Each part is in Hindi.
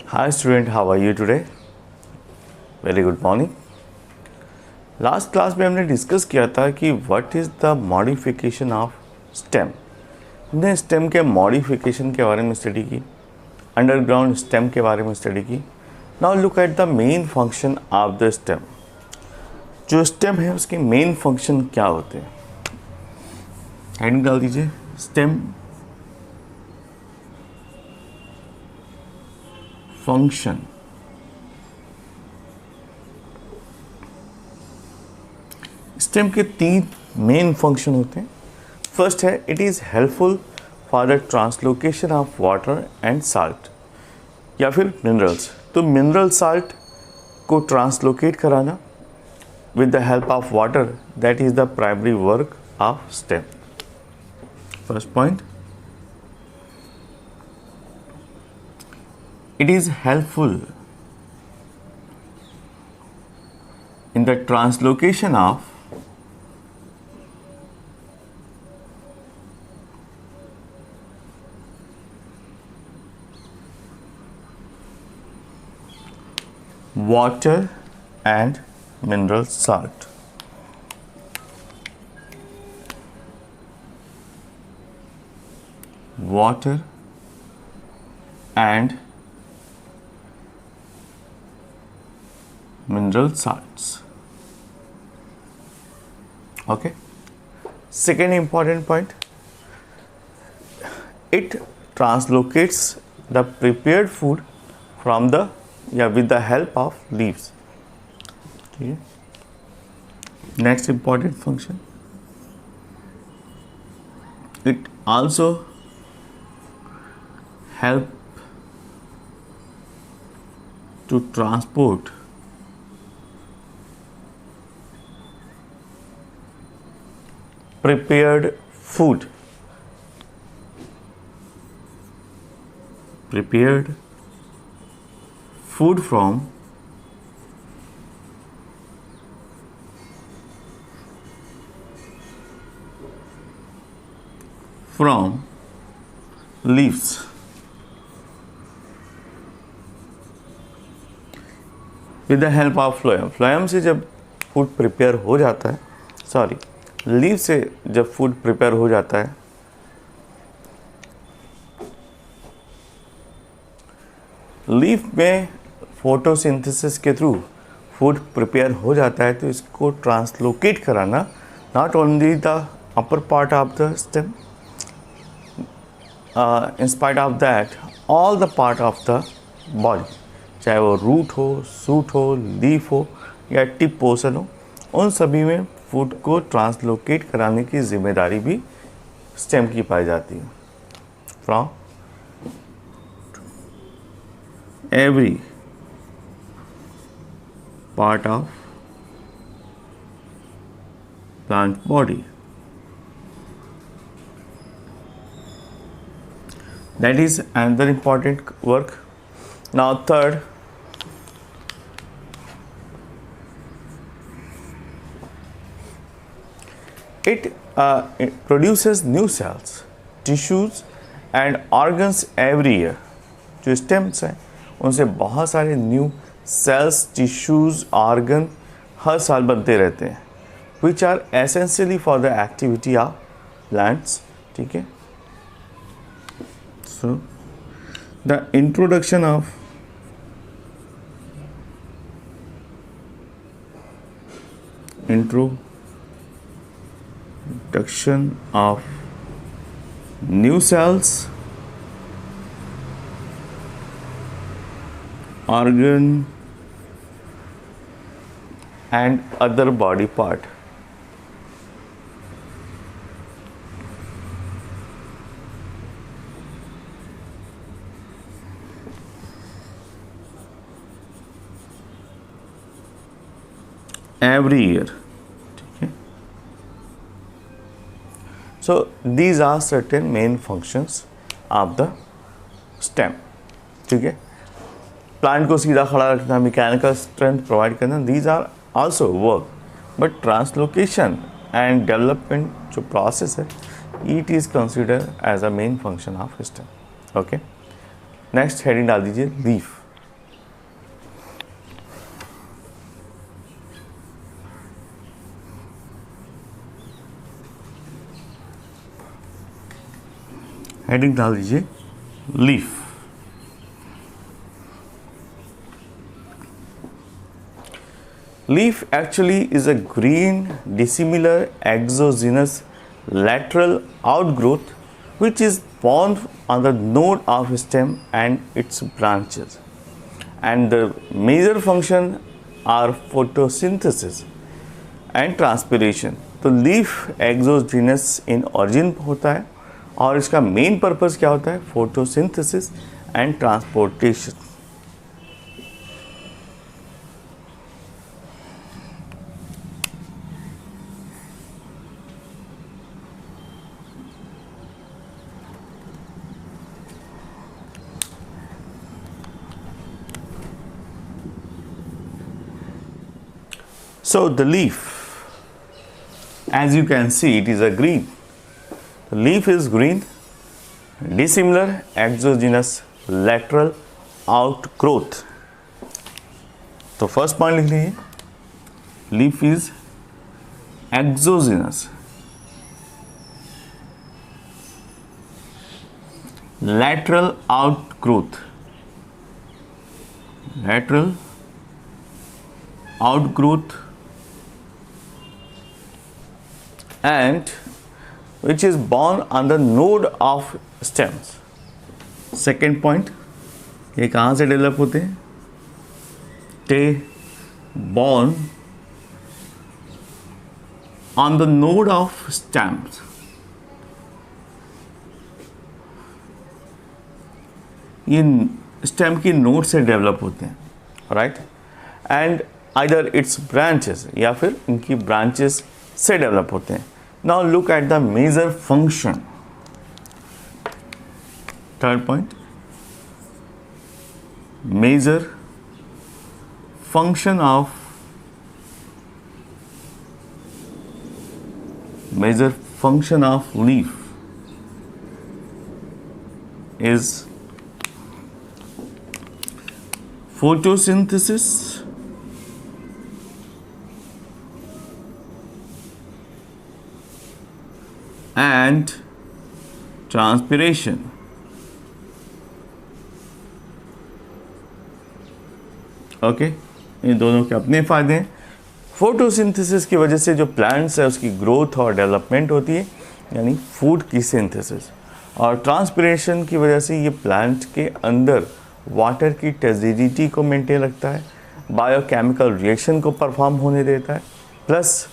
Hi student, how are you today? Very good morning. Last class में हमने डिस्कस किया था कि what is the modification of stem. हमने स्टेम के मॉडिफिकेशन के बारे में स्टडी की, अंडरग्राउंड स्टेम के बारे में स्टडी की. Now look at the main function of the stem. जो स्टेम है उसके मेन फंक्शन क्या होते हैं? हेडिंग डाल दीजिए, स्टेम फंक्शन. स्टेम के 3 मेन फंक्शन होते हैं. फर्स्ट है, it is helpful for the translocation of water and salt या फिर मिनरल्स. तो मिनरल साल्ट को ट्रांसलोकेट कराना with the help of water, that is the primary work of stem. First point, it is helpful in the translocation of water and mineral salt. Water and mineral salts. Okay. Second important point, it translocates the prepared food from the with the help of leaves. Okay. Next important function, it also help to transport prepared food from leaves. With the help of phloem. Phloem से जब फूड प्रिपेयर हो जाता है, सॉरी, लीफ से जब फूड प्रिपेयर हो जाता है, लीफ में फोटोसिंथेसिस के थ्रू फूड प्रिपेयर हो जाता है. तो इसको ट्रांसलोकेट कराना not only the upper part of the stem, in spite of that all the part of the body, चाहे वो रूट हो, सूट हो, लीफ हो या टिप पोर्शन हो, उन सभी में फूड को ट्रांसलोकेट कराने की जिम्मेदारी भी स्टेम की पाई जाती है. From every part of plant body. That is another important work. Now third, it produces new cells, tissues and organs every year. जो स्टेम्स हैं उनसे बहुत सारे न्यू सेल्स, टिश्यूज, ऑर्गन हर साल बनते रहते हैं, which are essentially for the activity of plants. ठीक है. So the introduction of new cells, organ and other body part. Every year. So these are certain main functions of the stem. ठीक है. प्लांट को सीधा खड़ा रखना, मैकेनिकल स्ट्रेंथ प्रोवाइड करना, these are also work. But translocation and development जो प्रोसेस है, it is consider as a main function of stem. Okay. Next heading डाल दीजिए, लीफ. हेडिंग डाल दीजिए leaf. Leaf actually is a green dissimilar exogenous lateral outgrowth which is born on the node of stem and its branches, and the major function are photosynthesis and transpiration। तो लीफ एक्सोजीनस इन ऑरिजिन होता है और इसका मेन पर्पस क्या होता है? Photosynthesis and transportation. So the leaf, as you can see, it is a green. The leaf is green, dissimilar exogenous lateral outgrowth। तो फर्स्ट पॉइंट लिख लीजिए, leaf is exogenous lateral outgrowth, lateral outgrowth and which is born on the node of stems। Second point, ये कहाँ से डेवलप होते हैं? they born on the node of stems। ये स्टेम की नोड से डेवलप होते हैं, right, and either its branches या फिर इनकी ब्रांचेस से डेवलप होते हैं। Now look at the major function. Third point, major function of leaf is photosynthesis and transpiration। Okay, इन दोनों के अपने फ़ायदे हैं। फोटोसिंथेसिस की वजह से जो प्लांट्स है उसकी ग्रोथ और डेवलपमेंट होती है, यानी फूड की सिंथेसिस, और ट्रांसपिरेशन की वजह से ये प्लांट के अंदर वाटर की टेजिडिटी को मेंटेन रखता है, बायोकेमिकल रिएक्शन को परफॉर्म होने देता है, प्लस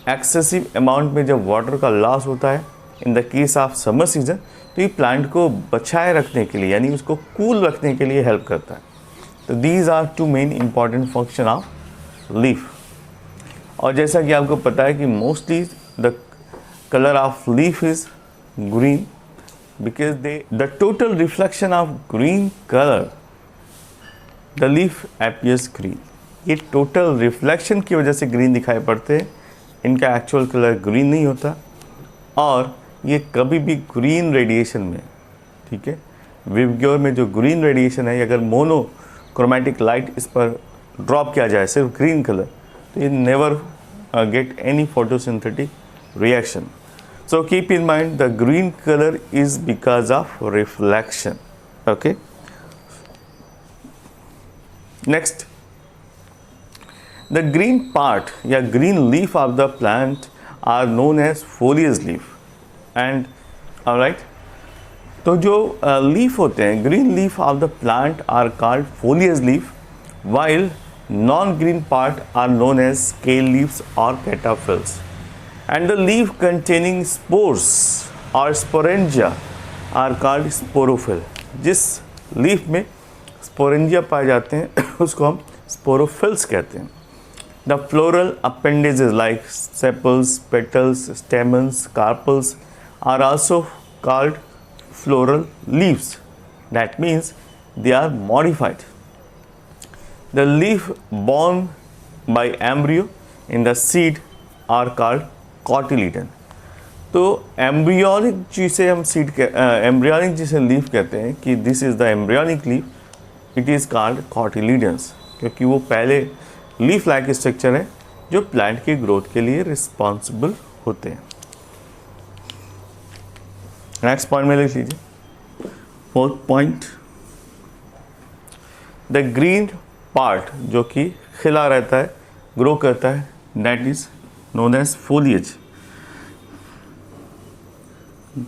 एक्सेसिव अमाउंट में जब वाटर का लॉस होता है इन the case of summer season, तो ये प्लांट को बचाए रखने के लिए, यानी उसको कूल रखने के लिए हेल्प करता है। तो these are two main important function of leaf. और जैसा कि आपको पता है कि mostly the colour of leaf is green because the total reflection of green color, the leaf appears green। ये टोटल रिफ्लेक्शन की वजह से ग्रीन दिखाई पड़ते हैं, इनका एक्चुअल कलर ग्रीन नहीं होता, और ये कभी भी ग्रीन रेडिएशन में, ठीक है, विबग्योर में जो ग्रीन रेडिएशन है, अगर मोनोक्रोमेटिक लाइट इस पर ड्रॉप किया जाए सिर्फ ग्रीन कलर, तो ये never get any photosynthetic reaction. So keep in mind the green color is because of reflection, okay। Next, the green part या green leaf of the plant are known as foliage leaf, and alright, तो जो leaf होते हैं, green leaf of the plant are called foliage leaf, while non-green part are known as scale leaves or cataphyls। And the leaf containing spores or sporangia are called sporophyll। जिस लीफ में स्पोरेंजिया पाए जाते हैं उसको हम स्पोरोफिल्स कहते हैं। The floral appendages like sepals, petals, stamens, carpels are also called floral leaves। That means they are modified। The leaf born by embryo in the seed are called cotyledon. तो एम्ब्रियोनिक जिसे हम एम्ब्रियोनिक जिसे लीफ कहते हैं कि this is the embryonic leaf, it is called cotyledons, क्योंकि वो पहले लीफ लाइक स्ट्रक्चर है जो प्लांट की ग्रोथ के लिए रिस्पॉन्सिबल होते हैं। नेक्स्ट पॉइंट में लिख लीजिए, fourth point, the green part जो कि खिला रहता है, ग्रो करता है, that is known as foliage.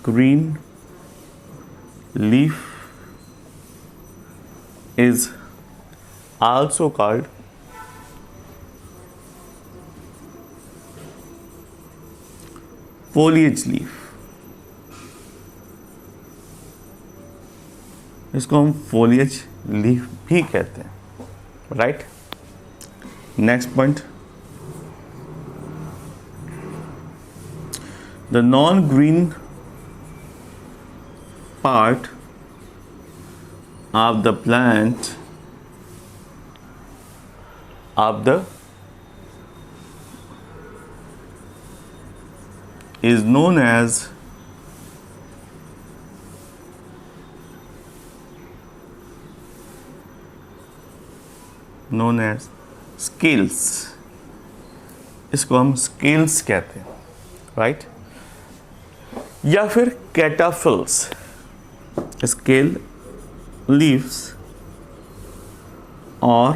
Green leaf is also called foliage leaf. इसको हम foliage leaf भी कहते हैं, right. Next point, the non green part of the plant is known as scales. इसको हम scales कहते हैं, राइट. या फिर cataphyls, scale leaves और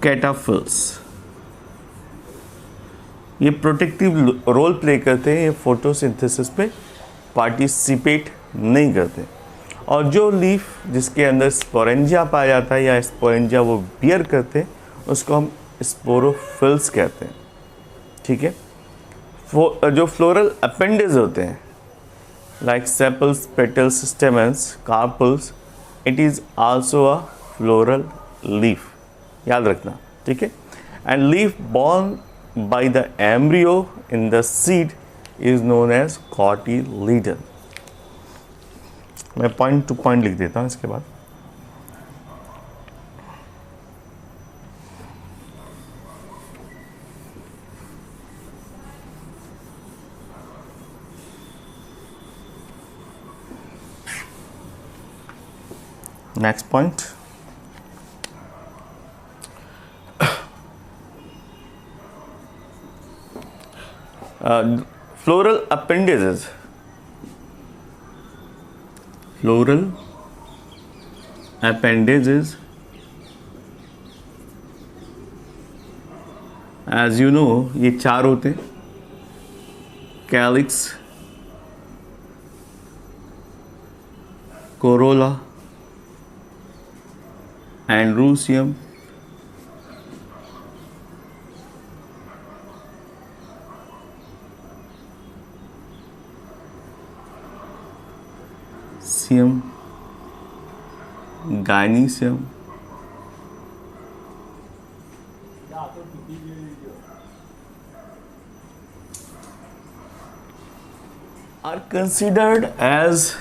cataphyls. ये प्रोटेक्टिव रोल प्ले करते हैं, ये फोटोसिंथेसिस पे पार्टिसिपेट नहीं करते. और जो लीफ जिसके अंदर स्पोरेंजिया पाया जाता है या स्पोरेंजिया वो बियर करते हैं, उसको हम स्पोरोफिल्स कहते हैं, ठीक है. जो फ्लोरल अपेंडेज होते हैं like sepals, petals, stamens, carpels, it is also a floral leaf. याद रखना, ठीक है. And leaf born by the embryo in the seed is known as cotyledon. मैं पॉइंट टू पॉइंट लिख देता हूँ इसके बाद. Next point, floral appendages. Floral appendages, as you know, ये चार होते हैं, calyx, corolla and rhosium, gynoecium, are considered as,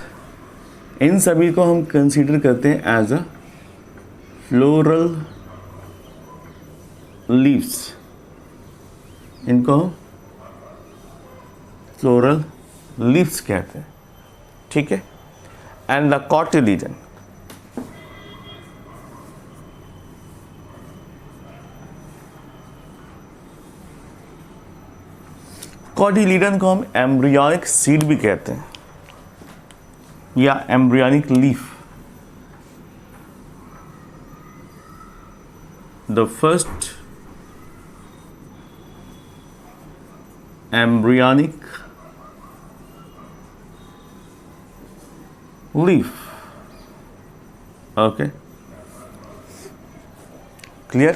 इन सभी को हम कंसीडर करते हैं एज अ फ्लोरल लीव्स. इनको फ्लोरल लीव्स कहते हैं, ठीक है. एंड द कॉटिलीडन, कॉटिलीडन को हम एम्ब्रियोनिक सीड भी कहते हैं या embryonic leaf. The first embryonic leaf. Okay, clear?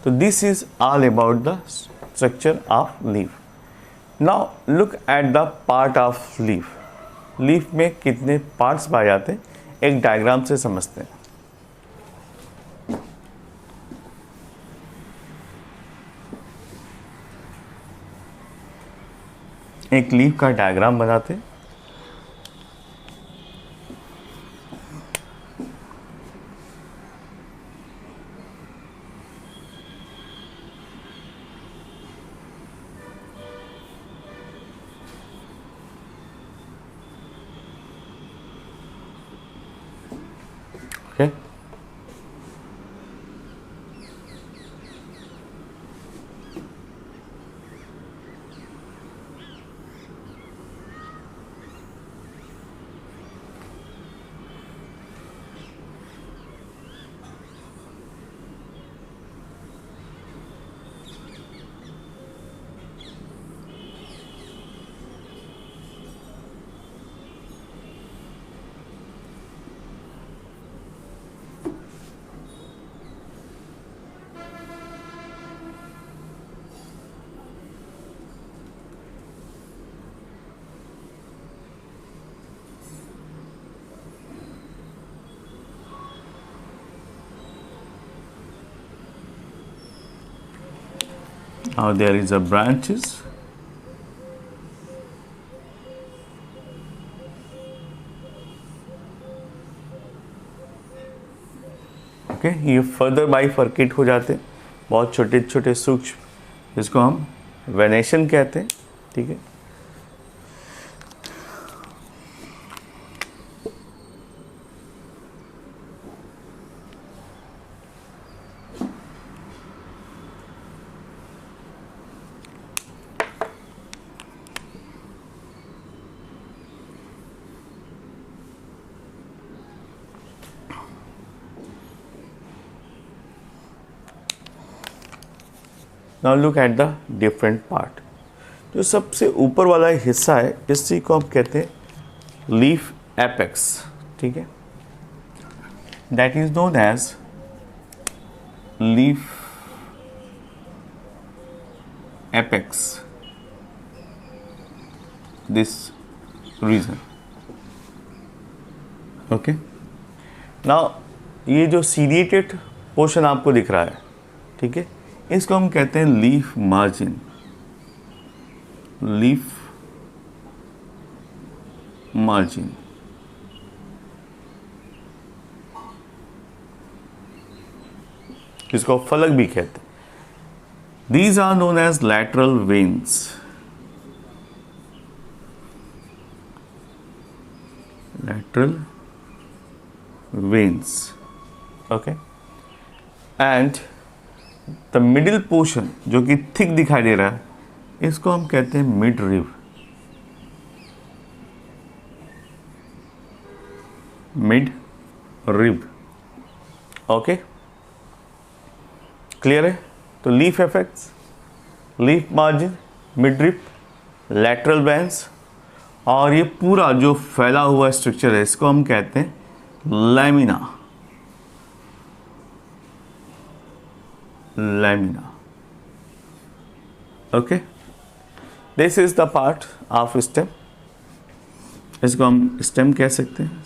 So this is all about the structure of leaf. Now look at the part of leaf. Leaf में कितने parts पाए जाते हैं, एक डायग्राम से समझते हैं. एक लीफ का डायग्राम बनाते हैं. Okay, Now there is a branches. Okay, ये फर्दर बाइफर्केट हो जाते हैं, बहुत छोटे छोटे सूक्ष्म, जिसको हम वेनेशन कहते हैं, ठीक है। Now look at the different part. जो सबसे ऊपर वाला हिस्सा है, इसी को हम कहते हैं लीफ एपेक्स, ठीक है। That is known as leaf apex, this region, okay. Now ये जो सीरिएटेड पोर्शन आपको दिख रहा है, ठीक है, इसको हम कहते हैं लीफ मार्जिन, लीफ मार्जिन। इसको फलक भी कहते हैं। These are known as lateral veins, lateral veins, okay. And the middle portion जो कि थिक दिखाई दे रहा है, इसको हम कहते हैं mid rib, mid rib, okay. Clear है? तो leaf apex, leaf margin, mid rib, lateral veins, और ये पूरा जो फैला हुआ स्ट्रक्चर है, इसको हम कहते हैं lamina, lamina, okay. This is the part of stem, इसको हम स्टेम कह सकते हैं।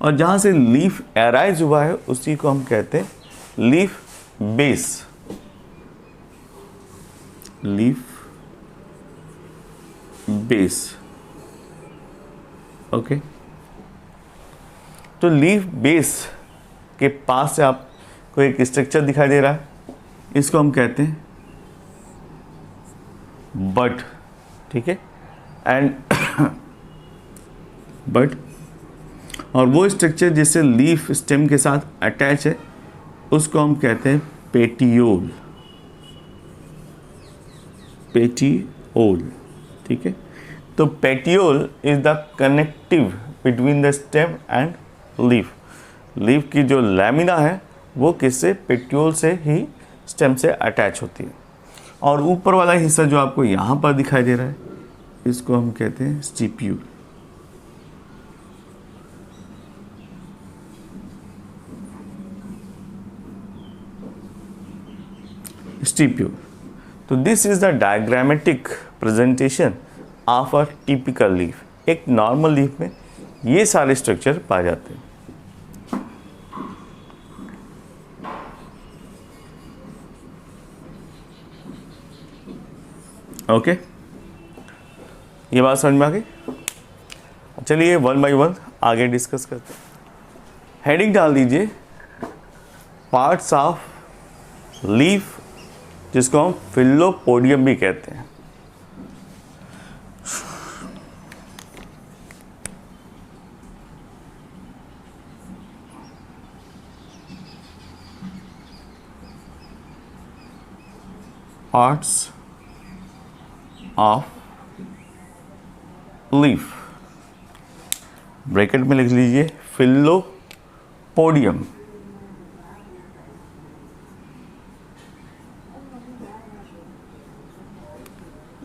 और जहां से लीफ एराइज हुआ है, उसी को हम कहते हैं leaf base, leaf base, okay. तो लीफ बेस के पास से आपको एक स्ट्रक्चर दिखाई दे रहा है, इसको हम कहते हैं बड, ठीक है। एंड बड, और वो स्ट्रक्चर जिससे लीफ स्टेम के साथ अटैच है, उसको हम कहते हैं पेटियोल, पेटियोल, ठीक है। तो petiole is the connective between the stem and leaf. Leaf की जो लैमिना है वो किससे? पेटियोल से ही स्टेम से अटैच होती है। और ऊपर वाला हिस्सा जो आपको यहाँ पर दिखाई दे रहा है, इसको हम कहते हैं स्टिप्यूल, स्टिप्यूल। तो this is the diagrammatic presentation of a typical leaf. एक नॉर्मल लीफ में ये सारे स्ट्रक्चर पाए जाते हैं। ओके, ये बात समझ में आ गई? चलिए वन बाय वन आगे डिस्कस करते हैं। हेडिंग डाल दीजिए पार्ट्स ऑफ लीफ, जिसको हम फिलोपोडियम भी कहते हैं। पार्ट्स ऑफ लीफ, ब्रैकेट में लिख लीजिए फिलोपोडियम,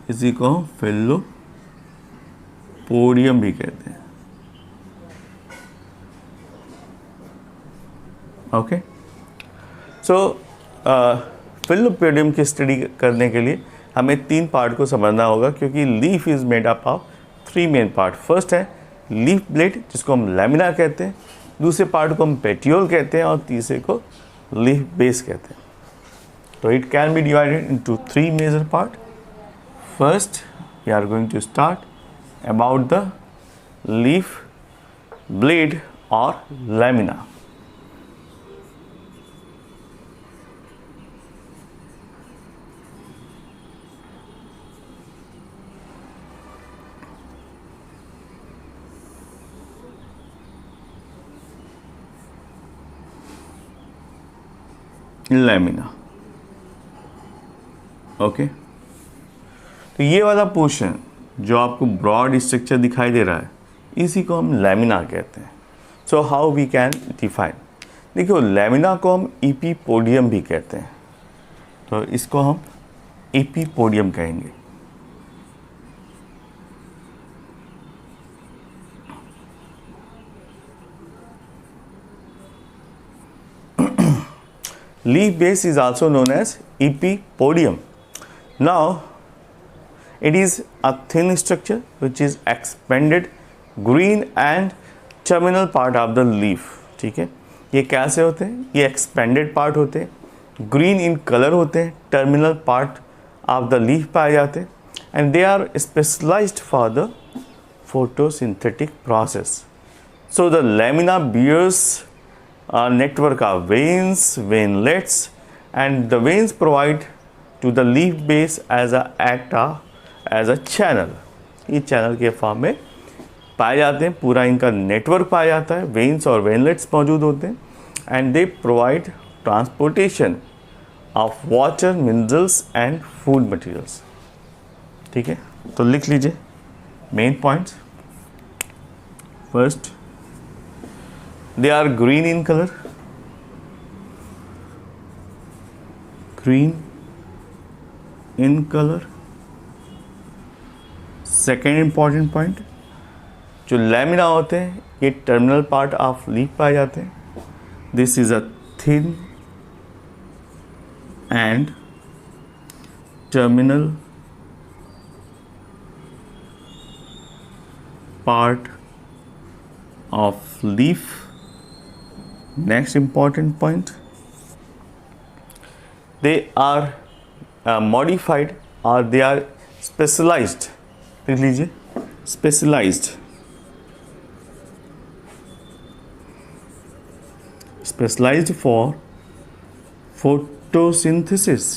इसी को फिलोपोडियम भी कहते हैं। ओके, सो फिलोपोडियम की स्टडी करने के लिए हमें 3 पार्ट को समझना होगा, क्योंकि leaf is made up of 3 main part. First है लीफ ब्लेड, जिसको हम लैमिना कहते हैं, दूसरे पार्ट को हम पेटियोल कहते हैं, और तीसरे को लीफ बेस कहते हैं। So it can be divided into three major parts. First, we are going to start about the leaf blade or lamina. Lamina, okay. तो ये वाला पोर्शन जो आपको ब्रॉड स्ट्रक्चर दिखाई दे रहा है, इसी को हम लैमिना कहते हैं। So how we can define, देखिए लैमिना को हम एपिपोडियम भी कहते हैं, तो इसको हम एपिपोडियम कहेंगे। Leaf base is also known as epipodium. Now, it is a thin structure which is expanded green and terminal part of the leaf. ठीक है, ये कैसे होते हैं? ये expanded part होते हैं, green in color होते हैं, terminal part of the leaf पाए जाते हैं, and they are specialized for the photosynthetic process. So the lamina bears a network of veins, veinlets, and the veins provide to the leaf base as a channel. ये चैनल के फॉर्म में पाए जाते हैं, पूरा इनका नेटवर्क पाया जाता है, वेन्स और वेनलेट्स मौजूद होते हैं, and they provide transportation of water, minerals and food materials. ठीक है, तो लिख लीजिए main points. First, they are green in color, green in color. Second important point, जो लैमिना होते हैं ये टर्मिनल पार्ट ऑफ लीफ पाए जाते हैं। This is a thin and terminal part of leaf. Next important point, they are modified or they are specialized. लिख लीजिए specialized, specialized for photosynthesis.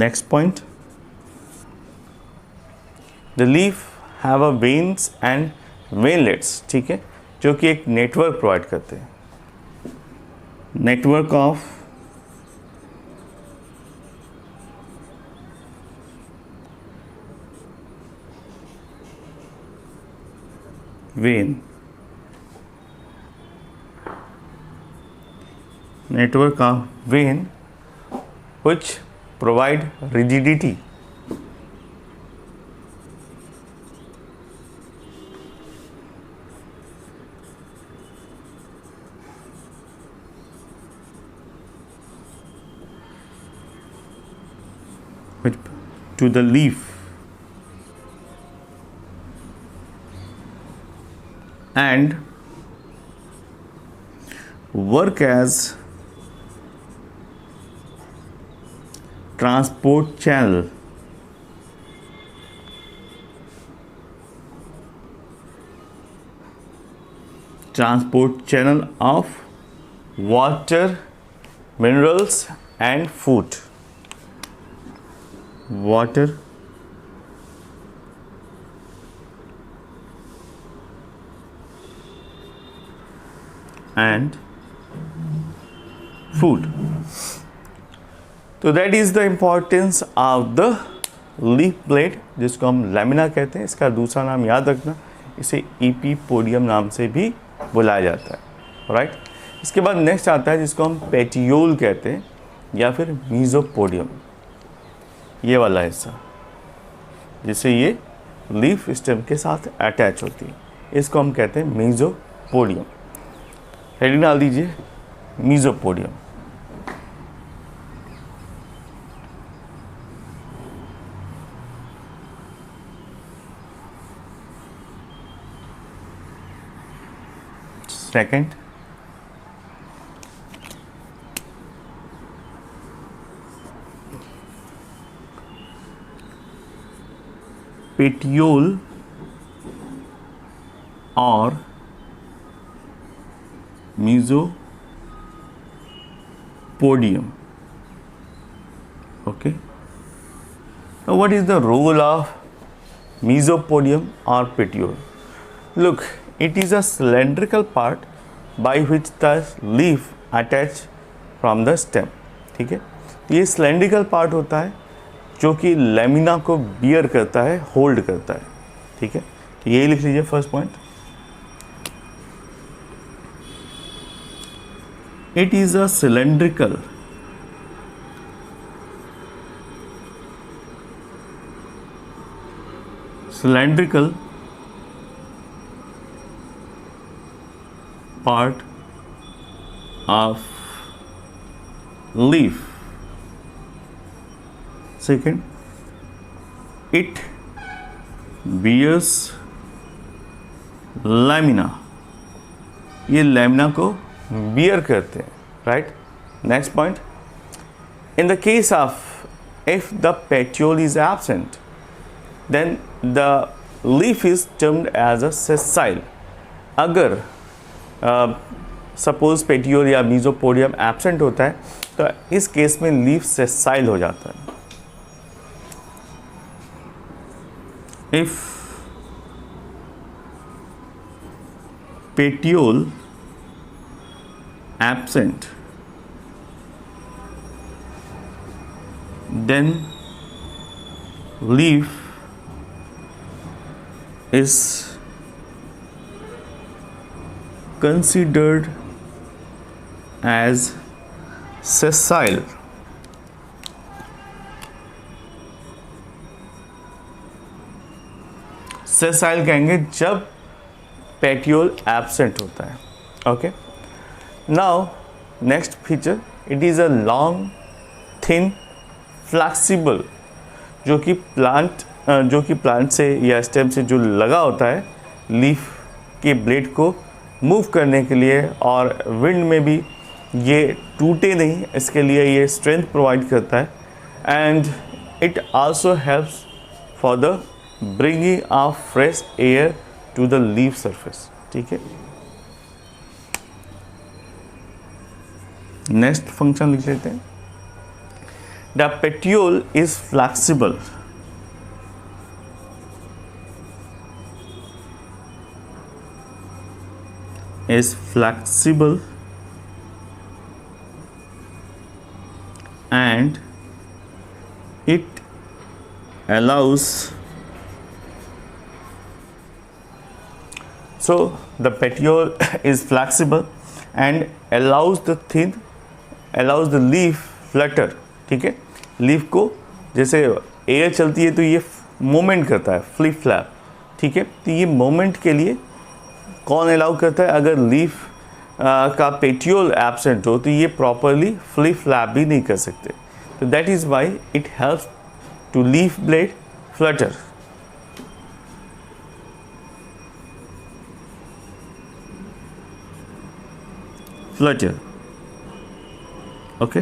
Next point, the leaf have a veins and veinlets, ठीक है, जो कि एक नेटवर्क प्रोवाइड करते हैं, network of when, network of vein which provide rigidity to the leaf and work as transport channel of water, minerals and food. Water and food. तो that is the importance of the leaf blade, जिसको हम लैमिना कहते हैं। इसका दूसरा नाम याद रखना, इसे एपिपोडियम नाम से भी बुलाया जाता है, राइट। इसके बाद नेक्स्ट आता है जिसको हम पेटियोल कहते हैं या फिर मीजोपोडियम, ये वाला हिस्सा जिससे ये लीफ स्टेम के साथ अटैच होती है, इसको हम कहते हैं मीजोपोडियम। हेडिंग डाल दीजिए mesopodium. Second, petiole or mesopodium. Okay. Now, what is the role of mesopodium or petiole? Look, it is a cylindrical part by which the leaf attach from the stem. ठीक है, ये cylindrical part होता है जो कि लेमिना को बियर करता है, होल्ड करता है. ठीक है, तो यही लिख लीजिए first point. It is a cylindrical part of leaf. Second, it bears lamina. ये लैमिना को बियर करते हैं, right. Next point, in the case of if the petiole is absent then the leaf is termed as a sessile. अगर सपोज पेटियोल या मीजोपोडियम एब्सेंट होता है तो इस केस में लीफ सेसाइल हो जाता है. If petiole absent, then leaf is considered as sessile. Sessile कहेंगे जब पेटियोल एब्सेंट होता है. Okay, now next feature, it is a long thin flexible, जो कि प्लांट से या स्टेम से जो लगा होता है लीफ के ब्लेड को मूव करने के लिए, और विंड में भी ये टूटे नहीं, इसके लिए ये स्ट्रेंथ प्रोवाइड करता है. And it also helps for the bringing of fresh air to the leaf surface. ठीक है, नेक्स्ट फंक्शन लिख लेते हैं. The petiole is flexible. And it allows, so the petiole is flexible and allows the leaf flutter. ठीक है, लीफ को जैसे एयर चलती है तो ये मूवमेंट करता है, फ्लिप फ्लैप. ठीक है, तो ये मूवमेंट के लिए कौन अलाउ करता है? अगर लीफ का पेटियोल एब्सेंट हो तो ये प्रॉपरली फ्लिप फ्लैप भी नहीं कर सकते. तो that is why it helps to leaf blade flutter. Okay.